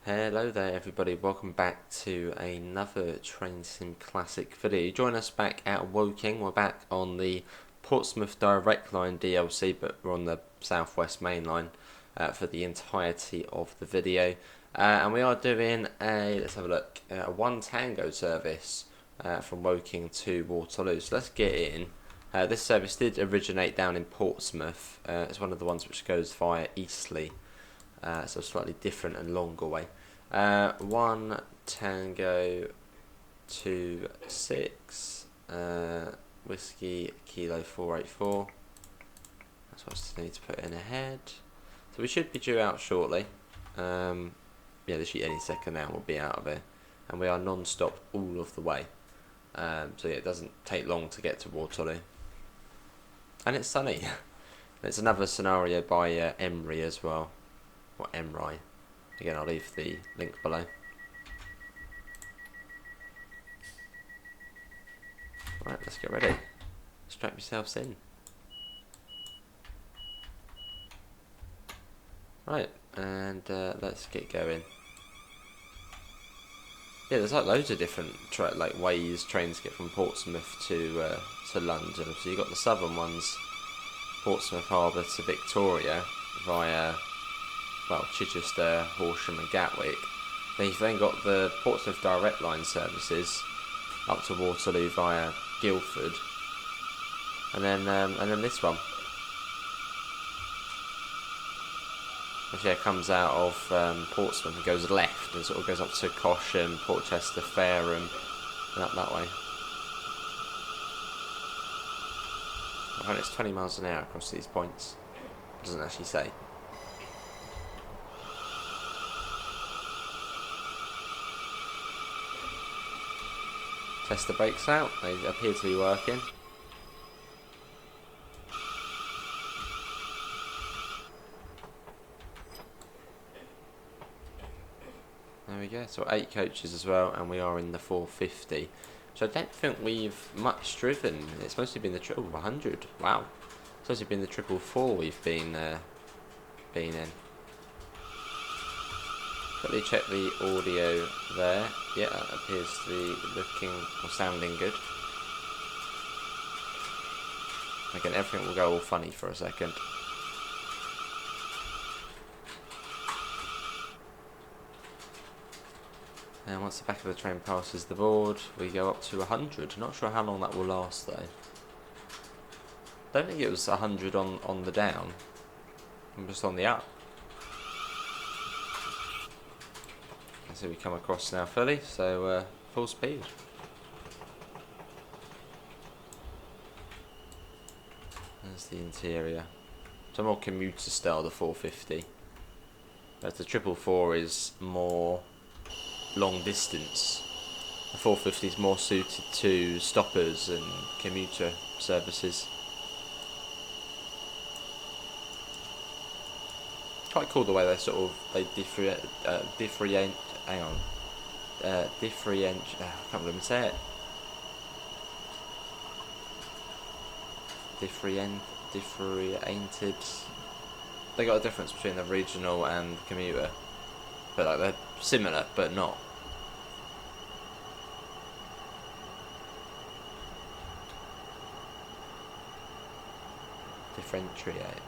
Hello there everybody, welcome back to another Train Sim Classic video. Join us back at Woking. We're back on the Portsmouth Direct Line DLC, but we're on the Southwest Main Line for the entirety of the video. And we are doing a, let's have a look, a one tango service from Woking to Waterloo. So let's get in. This service did originate down in Portsmouth. It's one of the ones which goes via Eastleigh. So slightly different and longer way. 1 Tango 2 6 Whiskey Kilo 484. That's what I still need to put in ahead. So we should be due out shortly. Yeah, literally any second now we'll be out of here, and we are non-stop all of the way. So yeah, it doesn't take long to get to Waterloo, and it's sunny. It's another scenario by Emery as well. Or Emry. Again, I'll leave the link below. Right, let's get ready. Strap yourselves in. Right, and let's get going. Yeah, there's like loads of different ways trains get from Portsmouth to London. So you've got the southern ones, Portsmouth Harbour to Victoria via, well, Chichester, Horsham and Gatwick. Then you've then got the Portsmouth Direct Line services up to Waterloo via Guildford, and then this one, which comes out of Portsmouth and goes left and sort of goes up to Cosham, Portchester, Fareham, and up that way. I think it's 20 miles an hour across these points. It doesn't actually say. Test the brakes out, they appear to be working. There we go, so 8 coaches as well, and we are in the 450. So I don't think we've much driven. It's mostly been the triple 100. Wow. It's mostly been the triple 4 we've been in. Quickly check the audio there. Yeah, that appears to be looking or sounding good. Again, everything will go all funny for a second. And once the back of the train passes the board, we go up to 100. Not sure how long that will last though. Don't think it was 100 on the down. I'm just on the up. So we come across now fully, so full speed. There's the interior. So more commuter style, the 450. Whereas the 444 is more long distance. The 450 is more suited to stoppers and commuter services. Quite cool the way they sort of differentiate. Hang on. I can't even say it. Differentiated. They got a difference between the regional and commuter, but like they're similar, but not. Differentiate.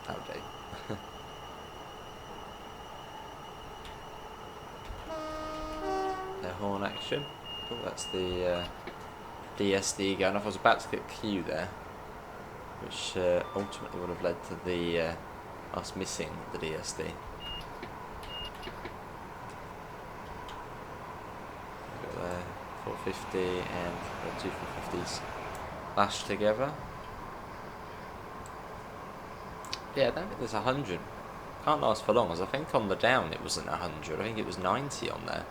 That'll do. Horn action. Oh, that's the DSD going off. I was about to get Q there, which ultimately would have led to the us missing the DSD. Got the 450 and the two 450s lashed together. Yeah, I don't think there's 100. Can't last for long, as I think on the down it wasn't 100. I think it was 90 on there.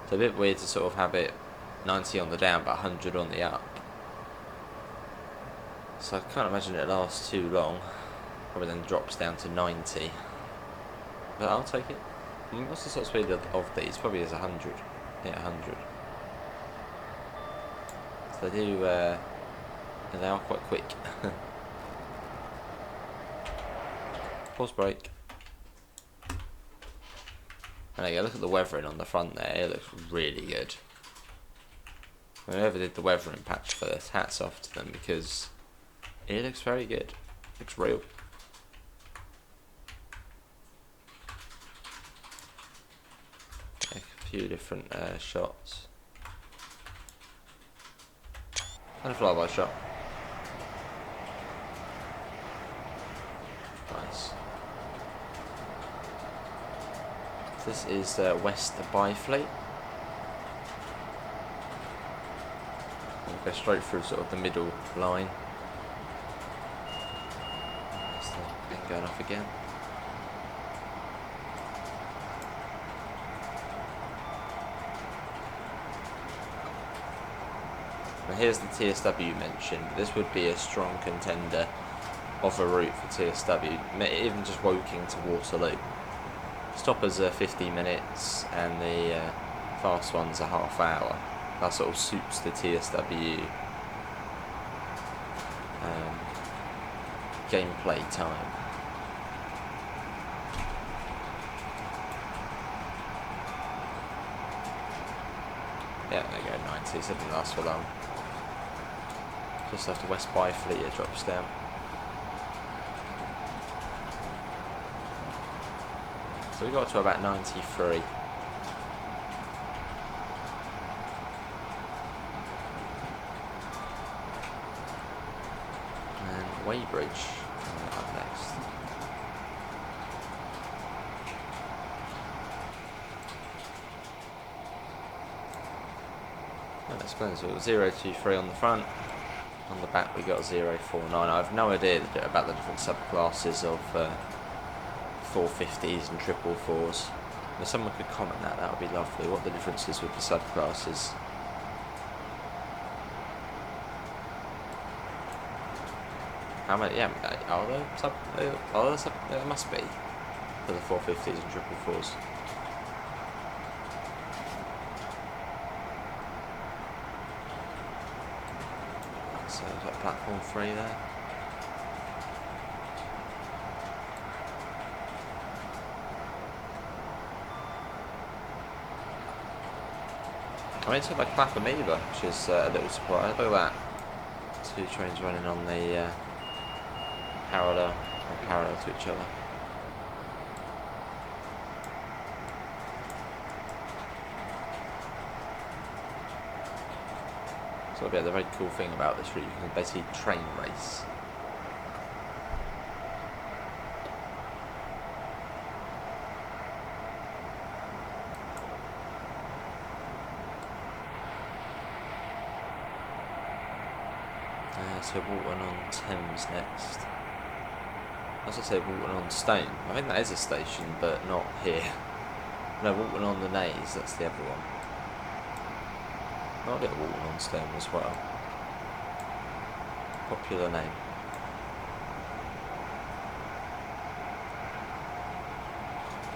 It's a bit weird to sort of have it 90 on the down but 100 on the up. So I can't imagine it lasts too long. Probably then drops down to 90. But I'll take it. I mean, what's the sort of speed of these? Probably is 100. Yeah, 100. So they do, and they are quite quick. Pause brake. And again, look at the weathering on the front there. It looks really good. Whoever did the weathering patch for this, hats off to them, because it looks very good. It looks real. A few different shots. And a flyby shot. Nice. This is West Byfleet. We'll go straight through sort of the middle line. That's the thing going off again. Now here's the TSW mentioned. This would be a strong contender of a route for TSW, even just Woking to Waterloo. Stoppers are 50 minutes and the fast ones are half hour. That sort of suits the TSW gameplay time. Yeah, there you go, 90, so it didn't last for long. Just after West Byfleet it drops down. So we got to about 93. And Weybridge up next. That explains it. 023 on the front. On the back we got 049. I have no idea about the different subclasses of 450s and 444s. If someone could comment that would be lovely. What the difference is with the subclasses. How many? Yeah, are there sub? There must be for the 450s and 444s. So we've got platform 3 there. I mean, it's got like Clapham Eva, which is a little surprise. Look at that. 2 trains running on the parallel to each other. So yeah, the very cool thing about this route, you can basically train race. So Walton on Thames next. I was going to say Walton on Stone. I think that is a station, but not here. No, Walton on the Naze, that's the other one. I'll get Walton on Stone as well. Popular name.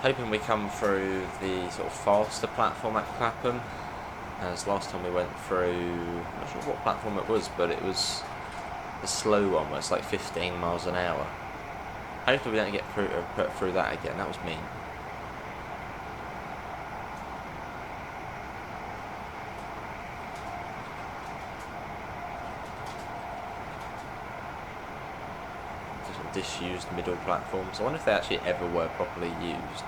Hoping we come through the sort of faster platform at Clapham. As last time we went through, I'm not sure what platform it was, but it was the slow one where it's like 15 miles an hour. Hopefully we don't get put through that again. That was mean. Just disused middle platforms. I wonder if they actually ever were properly used.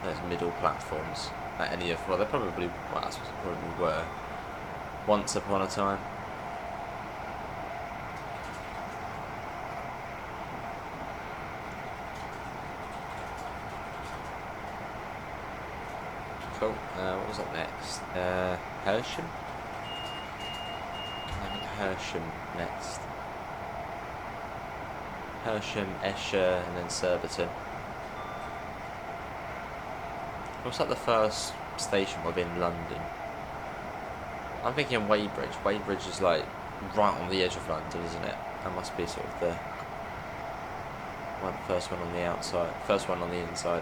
Those middle platforms at any of, well, they probably, well, I suppose they probably were once upon a time. Cool. What was up next? Hersham? I think Hersham next. Hersham, Esher, and then Surbiton. What's like the first station within London? I'm thinking Weybridge. Weybridge is like right on the edge of London, isn't it? That must be sort of the first one on the outside, first one on the inside.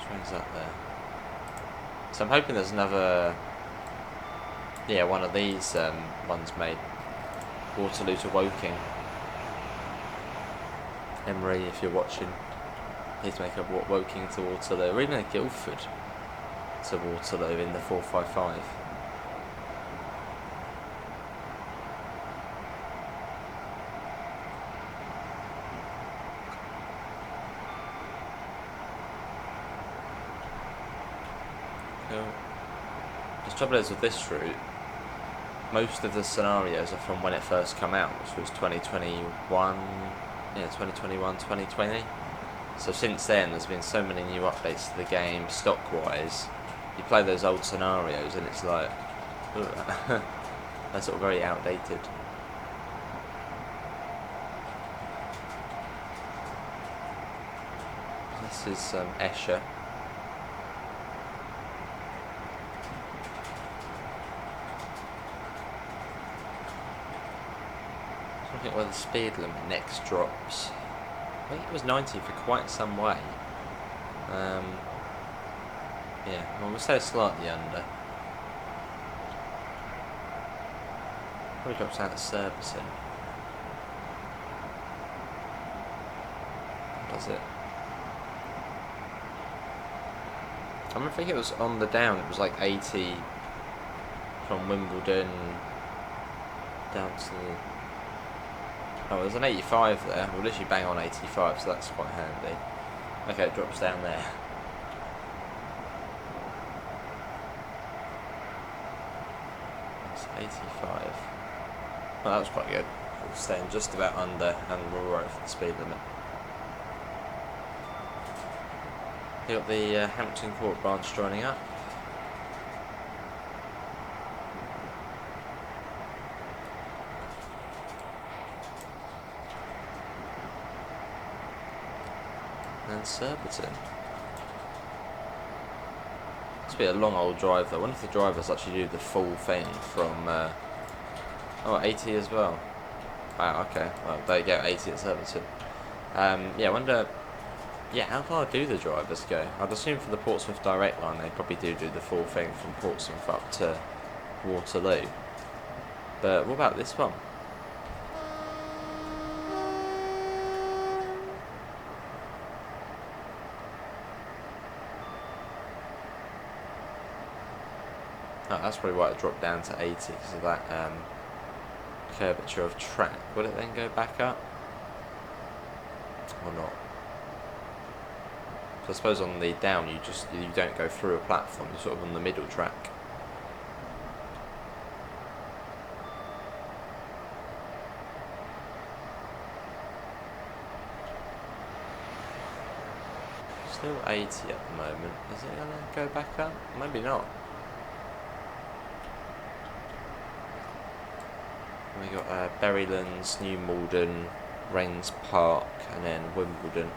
Train's up there. So I'm hoping there's another, yeah, one of these ones made. Waterloo to Woking. Emery, if you're watching, Please make a Woking to Waterloo, or even a Guildford to Waterloo in the 455. Cool. The trouble is with this route, most of the scenarios are from when it first came out, which was 2021, 2020. So since then, there's been so many new updates to the game, stock-wise. You play those old scenarios and it's like, they're sort of very outdated. This is Esher. I think where the speed limit next drops. I think it was 90 for quite some way. Yeah, well, we'll say slightly under. Probably drops out at Surbiton. Does it? I think it was on the down, it was like 80 from Wimbledon down to... Oh, there's an 85 there. We'll literally bang on 85, so that's quite handy. Okay, it drops down there. That's 85. Well, that was quite good. We're staying just about under, and we're right for the speed limit. You got the Hampton Court branch joining up. And Surbiton. It's be a long old drive though. I wonder if the drivers actually do the full thing from 80 as well. Wow, okay. Well, there you go, 80 at Surbiton. Yeah, I wonder. Yeah, how far do the drivers go? I'd assume for the Portsmouth direct line they probably do the full thing from Portsmouth up to Waterloo. But what about this one? Oh, that's probably why it dropped down to 80 because of that curvature of track. Would it then go back up? Or not? So I suppose on the down you don't go through a platform, you're sort of on the middle track. Still 80 at the moment. Is it going to go back up? Maybe not. We got Berrylands, New Malden, Rains Park, and then Wimbledon.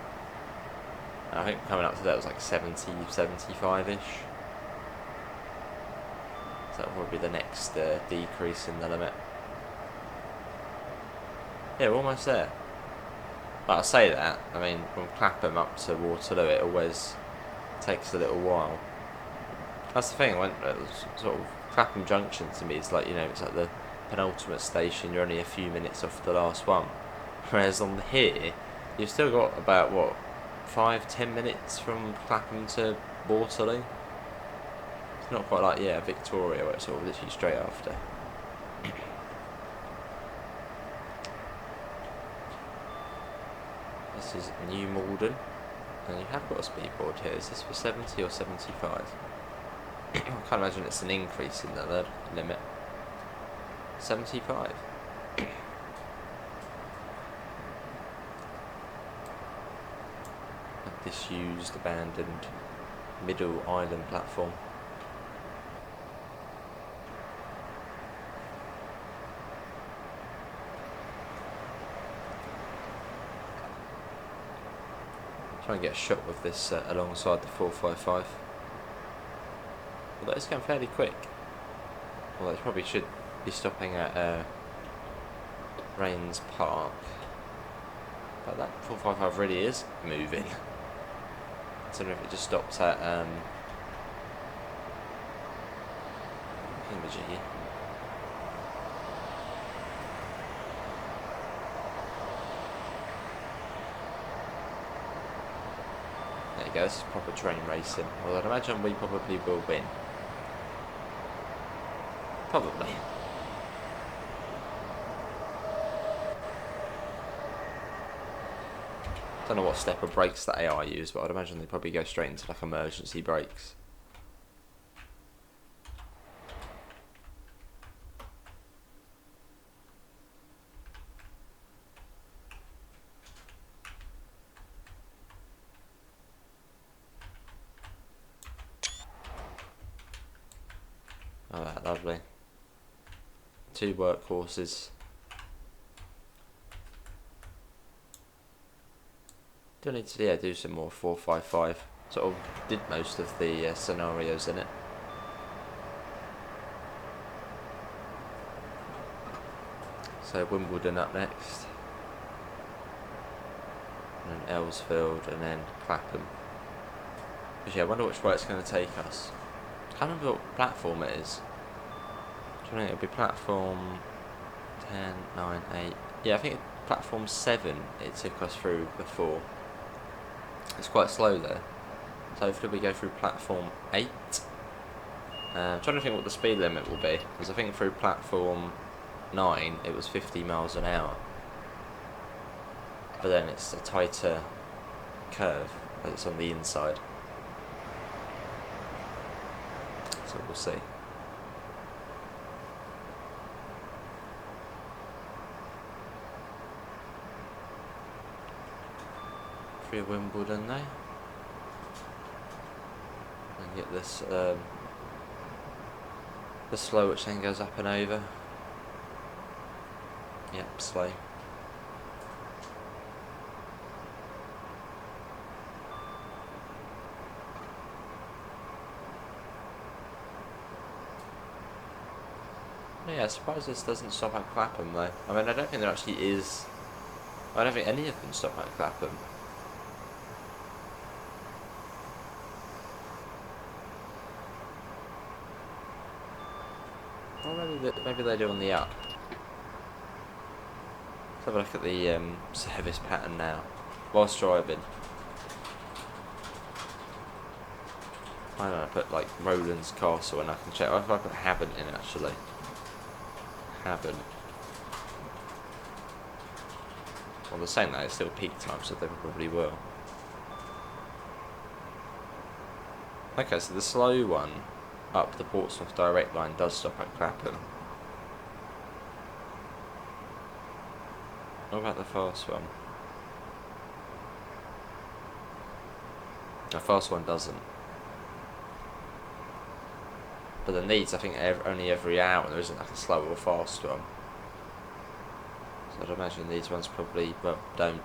I think coming up to that was like 70, 75-ish. So that'll probably be the next decrease in the limit. Yeah, we're almost there. But I say that, I mean, from Clapham up to Waterloo, it always takes a little while. That's the thing, when sort of Clapham Junction to me is like, it's like the penultimate station, you're only a few minutes off the last one. Whereas on here, you've still got about, 5-10 minutes from Clapham to Waterloo. It's not quite like, Victoria, where it's sort of literally straight after. This is New Malden, and you have got a speed board here. Is this for 70 or 75? I can't imagine it's an increase in the limit. 75. A disused, abandoned middle island platform. Try and get a shot with this alongside the 455. Although it's going fairly quick. Although it probably should be stopping at Rains Park. But that 455 really is moving. I don't know if it just stops at Imogee. we go, this is proper train racing. Well, I'd imagine we probably will win. Probably. Don't know what step of brakes that AI use, but I'd imagine they probably go straight into like emergency brakes. Oh, that lovely. 2 workhorses. Do need to do some more 455. Sort of did most of the scenarios in it. So Wimbledon up next, and then Earlsfield, and then Clapham. But yeah, I wonder which way it's going to take us. I can't remember what platform it is. Do you think it'll be platform 10, 9, 8? Yeah, I think platform 7 it took us through before. It's quite slow there. So hopefully we go through platform 8. I'm trying to think what the speed limit will be, because I think through platform 9 it was 50 miles an hour. But then it's a tighter curve, it's on the inside. So we'll see. Through Wimbledon now. And get this the slow, which then goes up and over. Yep, slow. Yeah, surprised this doesn't stop at Clapham though. I mean, I don't think there actually is. I don't think any of them stop at Clapham. Well, maybe they do on the up. Let's have a look at the service pattern now, whilst driving. Why don't I put like Roland's Castle and I can check. If I put Havant in actually. Havant. Well, they're saying that it's still peak time, so they probably will. Okay, so the slow one up the Portsmouth direct line does stop at Clapham. What about the fast one? The fast one doesn't. But the needs, I think, only every hour. There isn't like a slow or fast one. So I'd imagine these ones probably, well, don't.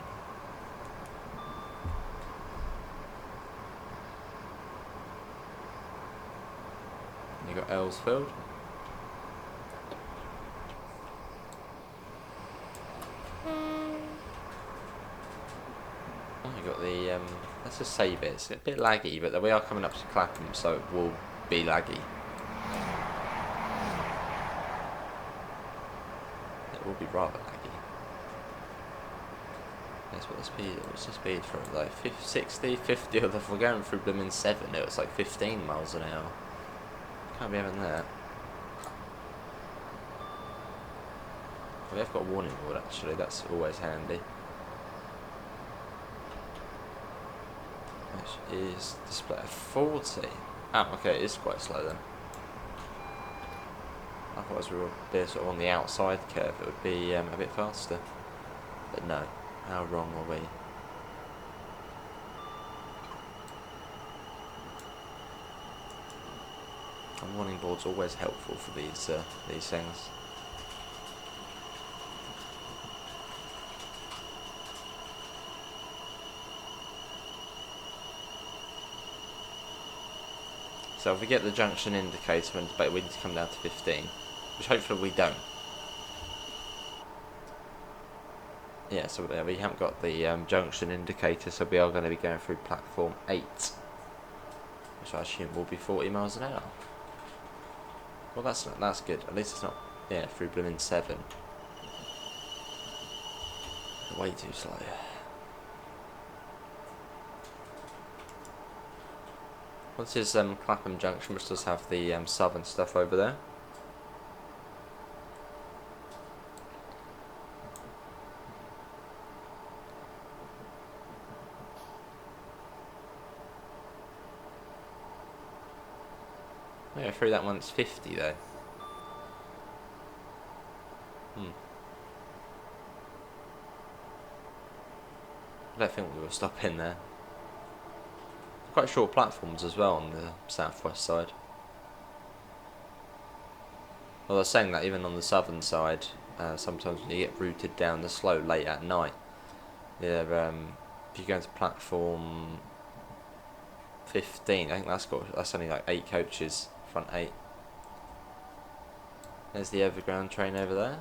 You got Earlsfield. Oh, you got the let's just save it. It's a bit laggy, but we are coming up to Clapham, so it will be laggy. It will be rather laggy. That's what the speed. What's the speed for it though? 60, 50. If we're going through Blooming 7, it was like 15 miles an hour. Can't be having that. We have got a warning board actually. That's always handy. Which is display of 40. Oh, okay, it is quite slow then. I thought as we were there sort of on the outside curve it would be a bit faster. But no, how wrong are we? A warning board's always helpful for these things. So if we get the junction indicator and we need to come down to 15, which hopefully we don't. Yeah, so we haven't got the junction indicator, so we are going to be going through platform 8, which I assume will be 40 miles an hour. Well, that's good. At least it's not, through Blooming 7. Way too slow. What's his Clapham Junction, which does have the southern stuff over there. Yeah, through that one it's 50 though. I don't think we will stop in there. Quite short platforms as well on the southwest side. Well, I was saying that even on the southern side, sometimes when you get routed down the slow late at night, yeah, if you go into platform 15, I think that's only like 8 coaches, front 8. There's the overground train over there.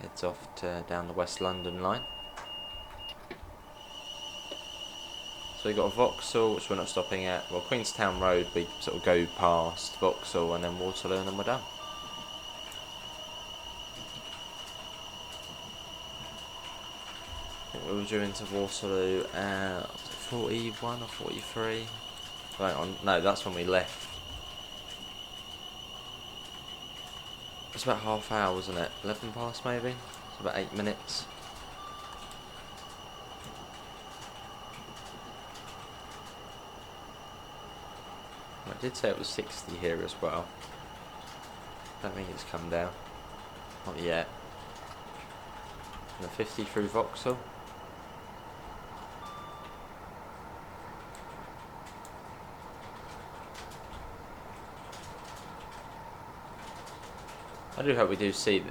Heads off to down the West London line. So we've got Vauxhall, which we're not stopping at. Well, Queenstown Road, we sort of go past Vauxhall and then Waterloo, and then we're done. I think we were due into Waterloo at 41 or 43. Right on. No, that's when we left. It's about half hour, wasn't it? 11 past maybe? It's about 8 minutes. I did say it was 60 here as well. Don't think it's come down. Not yet. And the 50 through Vauxhall. I do hope we do see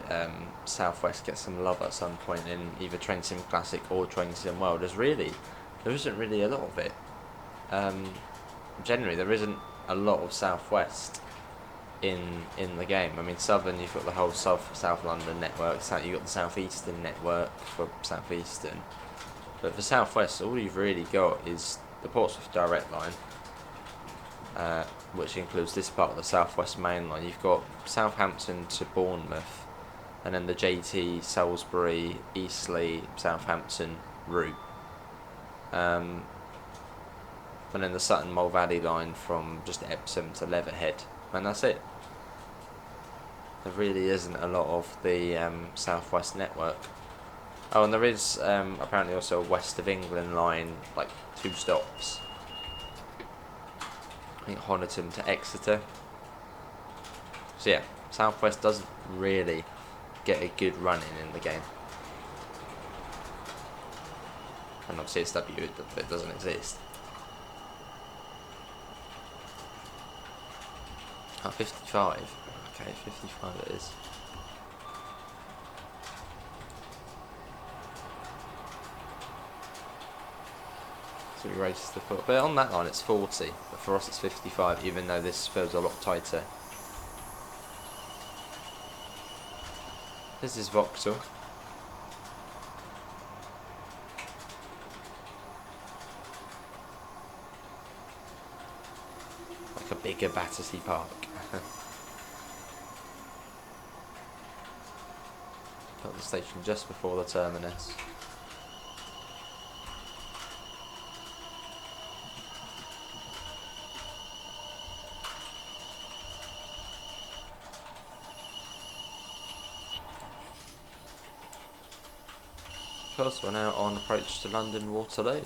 Southwest get some love at some point in either Train Sim Classic or Train Sim World. There isn't really a lot of it. Generally, there isn't a lot of Southwest in the game. I mean, Southern, you've got the whole South London network. You've got the South Eastern network for South Eastern. But for Southwest, all you've really got is the Portsmouth Direct Line, which includes this part of the Southwest Mainline. You've got Southampton to Bournemouth, and then the JT, Salisbury, Eastleigh, Southampton route. And then the Sutton Mole Valley line from just Epsom to Leatherhead, and that's it. There really isn't a lot of the Southwest network. Oh, and there is apparently also a West of England line, like 2 stops. I think Honiton to Exeter. So yeah, Southwest doesn't really get a good running in the game. And obviously it's W, it doesn't exist. Oh, 55. Okay, 55 it is. So we race the foot. But on that line it's 40. But for us it's 55, even though this feels a lot tighter. This is Vauxhall. Like a bigger Battersea Park. Got the station just before the terminus. Of course, we're now on approach to London Waterloo.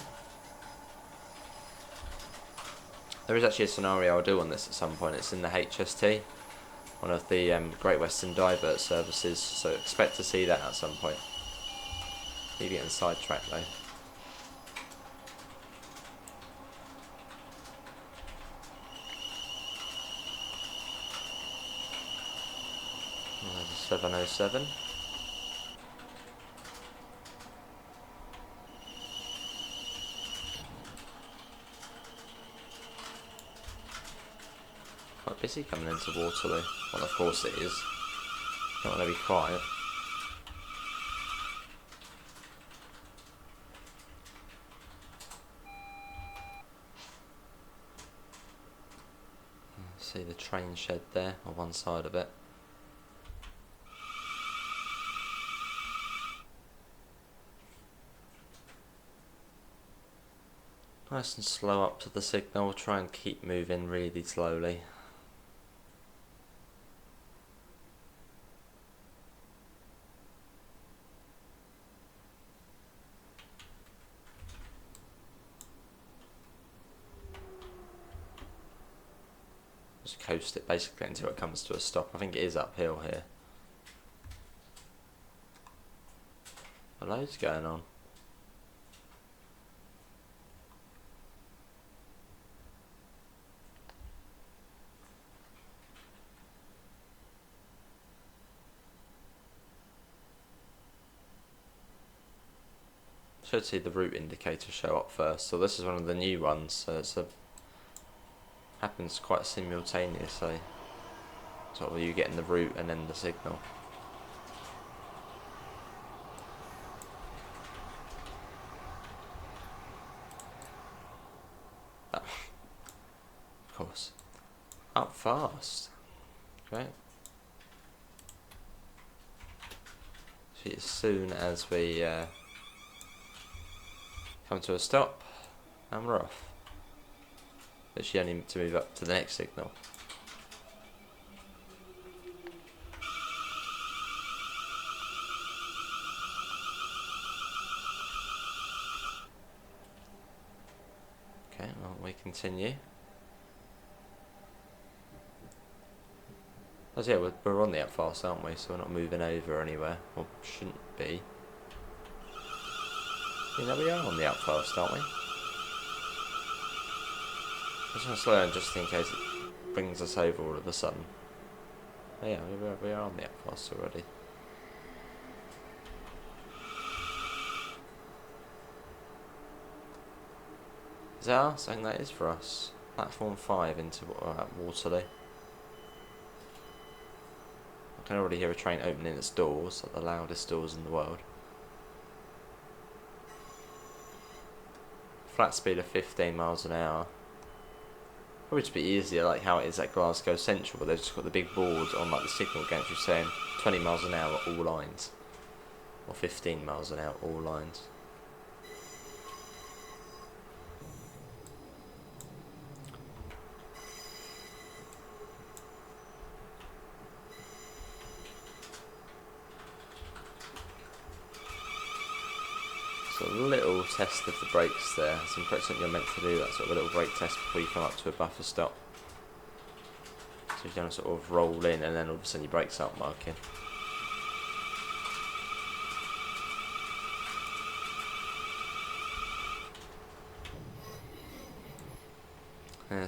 There is actually a scenario I'll do on this at some point. It's in the HST, one of the Great Western Divert services, so expect to see that at some point. Maybe getting sidetracked though. There's a 707. Quite busy coming into Waterloo. Well, of course it is. Don't want to be quiet. See the train shed there on one side of it. Nice and slow up to the signal. We'll try and keep moving really slowly. Just coast it basically until it comes to a stop. I think it is uphill here. Loads going on. Should see the route indicator show up first. So this is one of the new ones. So it's happens quite simultaneously. Sort of you getting the route and then the signal. Oh. Of course. Up fast. Great. See, as soon as we come to a stop, and we're off. Literally only to move up to the next signal. Okay, well, we continue. Oh yeah, we're on the up fast, aren't we? So we're not moving over anywhere, or shouldn't be. You know, we are on the up fast, aren't we? I'm just going to slow down just in case it brings us over all of a sudden. Oh yeah, we are on the up fast already. Is that us? I think that is for us. Platform 5 into Waterloo. I can already hear a train opening its doors, like the loudest doors in the world. Flat speed of 15 miles an hour. Probably just be easier, like how it is at Glasgow Central, where they've just got the big board on like the signal gantry saying 20 miles an hour all lines, or 15 miles an hour all lines. So a little test of the brakes there. It's important you're meant to do that sort of a little brake test before you come up to a buffer stop. So you don't sort of roll in and then all of a sudden your brakes aren't working.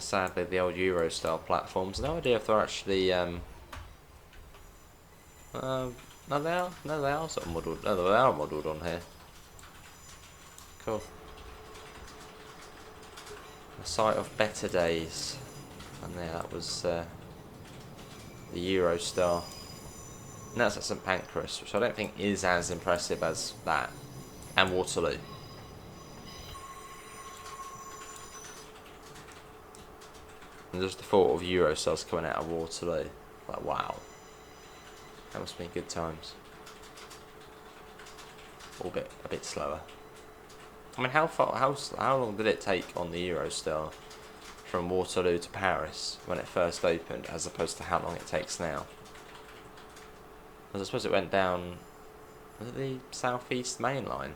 Sadly, the old Euro style platforms. No idea if they're actually no, they are sort of modelled. No, they are modelled on here. Cool. A sight of better days. And there, that was the Eurostar. And that's at St Pancras, which I don't think is as impressive as that. And Waterloo. And just the thought of Eurostars coming out of Waterloo. Like, wow. That must have been good times. Albeit a bit slower. I mean, how long did it take on the Eurostar from Waterloo to Paris when it first opened, as opposed to how long it takes now? Because I suppose it went down, was it the southeast Mainline,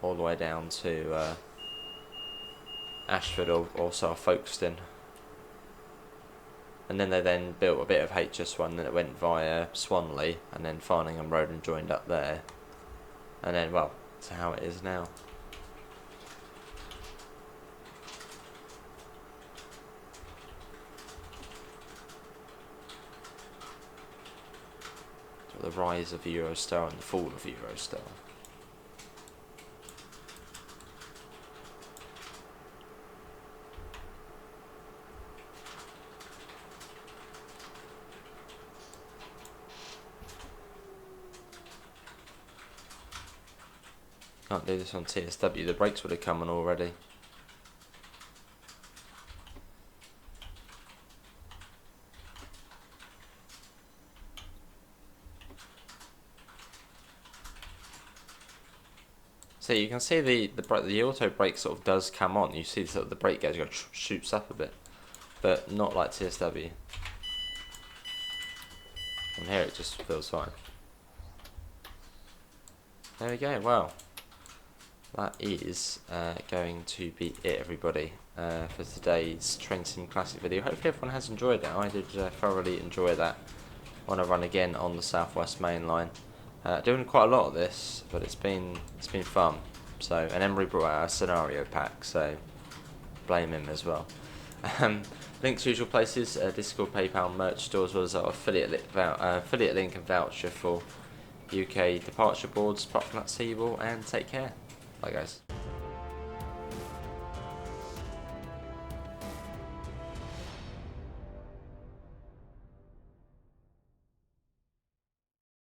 all the way down to Ashford or South Folkestone, and then they then built a bit of HS1, then it went via Swanley and then Farningham Road and joined up there, and then well, to how it is now. The rise of Eurostar and the fall of Eurostar. Can't do this on TSW, the brakes would have come on already. So you can see the auto brake sort of does come on. You see sort of the brake gauge shoots up a bit, but not like TSW. And here it just feels fine. There we go. Well, that is going to be it, everybody, for today's Train Sim Classic video. Hopefully everyone has enjoyed that. I did thoroughly enjoy that. I want to run again on the Southwest Main Line. Doing quite a lot of this, but it's been fun. So, and Emery brought out a scenario pack, so blame him as well. Links to usual places: Discord, PayPal, merch store, as well as our affiliate link and voucher for UK departure boards. Apart from that, see you all and take care. Bye, guys.